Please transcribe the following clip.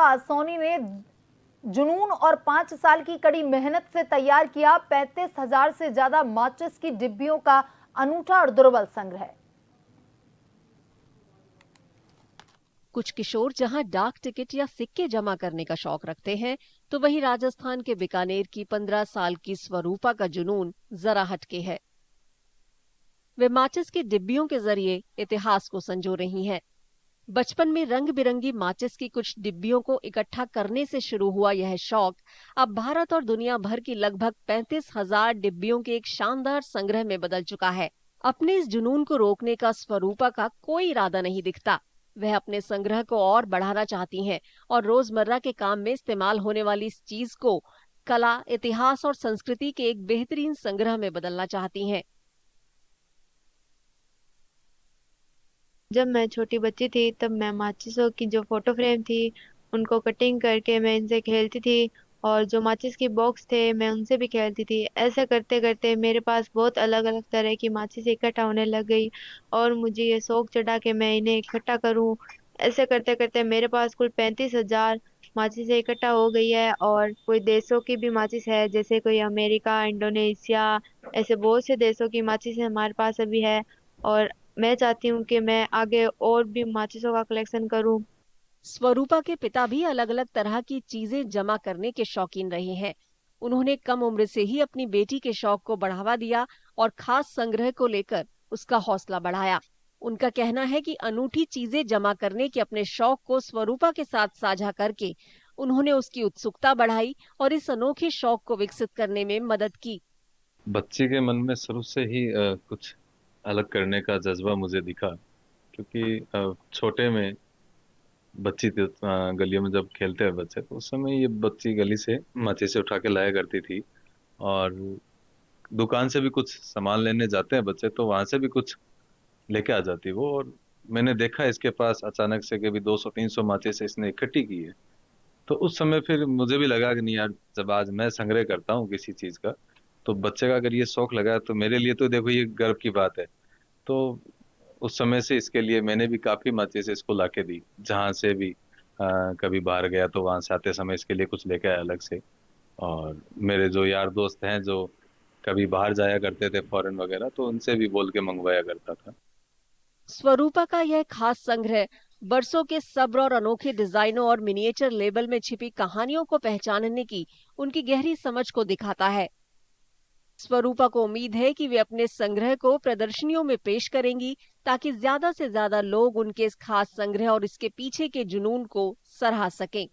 स्वरूपा सोनी ने जुनून और 5 साल की कड़ी मेहनत से तैयार किया 35,000 से ज्यादा माचिस की डिब्बियों का अनूठा और दुर्लभ संग्रह। कुछ किशोर जहां डाक टिकट या सिक्के जमा करने का शौक रखते हैं, तो वहीं राजस्थान के बीकानेर की 15 साल की स्वरूपा का जुनून जरा हटके है। वे माचिस की डिब्बियों के जरिए इतिहास को संजो रही हैं। बचपन में रंग बिरंगी माचिस की कुछ डिब्बियों को इकट्ठा करने से शुरू हुआ यह शौक अब भारत और दुनिया भर की लगभग 35,000 डिब्बियों के एक शानदार संग्रह में बदल चुका है। अपने इस जुनून को रोकने का स्वरूपा का कोई इरादा नहीं दिखता। वह अपने संग्रह को और बढ़ाना चाहती हैं और रोजमर्रा के काम में इस्तेमाल होने वाली इस चीज को कला, इतिहास और संस्कृति के एक बेहतरीन संग्रह में बदलना चाहती हैं। जब मैं छोटी बच्ची थी तब मैं माचिसों की जो फोटो फ्रेम थी उनको कटिंग करके मैं इनसे खेलती थी, और जो माचिस की बॉक्स थे मैं उनसे भी खेलती थी। ऐसा करते करते मेरे पास बहुत अलग अलग तरह की माचिस इकट्ठा होने लग गई और मुझे ये शौक चढ़ा कि मैं इन्हें इकट्ठा करूं। ऐसे करते करते मेरे पास कुल 35,000 माचिस इकट्ठा हो गई है। और कोई देशों की भी माचिस है, जैसे कोई अमेरिका, इंडोनेशिया, ऐसे बहुत से देशों की माचिस हमारे पास अभी है। और मैं चाहती हूँ कि मैं आगे और भी माचिसों का कलेक्शन करूँ। स्वरूपा के पिता भी अलग अलग तरह की चीजें जमा करने के शौकीन रहे हैं। उन्होंने कम उम्र से ही अपनी बेटी के शौक को बढ़ावा दिया और खास संग्रह को लेकर उसका हौसला बढ़ाया। उनका कहना है कि अनूठी चीजें जमा करने के अपने शौक को स्वरूपा के साथ साझा करके उन्होंने उसकी उत्सुकता बढ़ाई और इस अनोखे शौक को विकसित करने में मदद की। बच्चे के मन में शुरू से ही कुछ अलग करने का जज्बा मुझे दिखा, क्योंकि छोटे में बच्ची थी, गलियों में जब खेलते हैं बच्चे, तो उस समय ये बच्ची गली से माचिस से उठा के लाया करती थी। और दुकान से भी कुछ सामान लेने जाते हैं बच्चे तो वहां से भी कुछ लेके आ जाती वो। और मैंने देखा इसके पास अचानक से कि भी 200-300 माचिस इसने इकट्ठी की है। तो उस समय फिर मुझे भी लगा कि नहीं यार, जब आज मैं संग्रह करता हूँ किसी चीज का, तो बच्चे का अगर ये शौक लगा है, तो मेरे लिए तो देखो ये गर्व की बात है। तो उस समय से इसके लिए मैंने भी काफी माचिस इसको लाके दी, जहां से भी कभी बाहर गया तो वहां से आते समय इसके लिए कुछ लेके आया अलग से। और मेरे जो यार दोस्त हैं जो कभी बाहर जाया करते थे फॉरेन वगैरह, तो उनसे भी बोल के मंगवाया करता था। स्वरूपा का यह खास संग्रह बरसों के सब्र और अनोखे डिजाइनों और मिनिएचर लेबल में छिपी कहानियों को पहचानने की उनकी गहरी समझ को दिखाता है। स्वरूपा को उम्मीद है कि वे अपने संग्रह को प्रदर्शनियों में पेश करेंगी ताकि ज्यादा से ज्यादा लोग उनके इस खास संग्रह और इसके पीछे के जुनून को सराह सकें।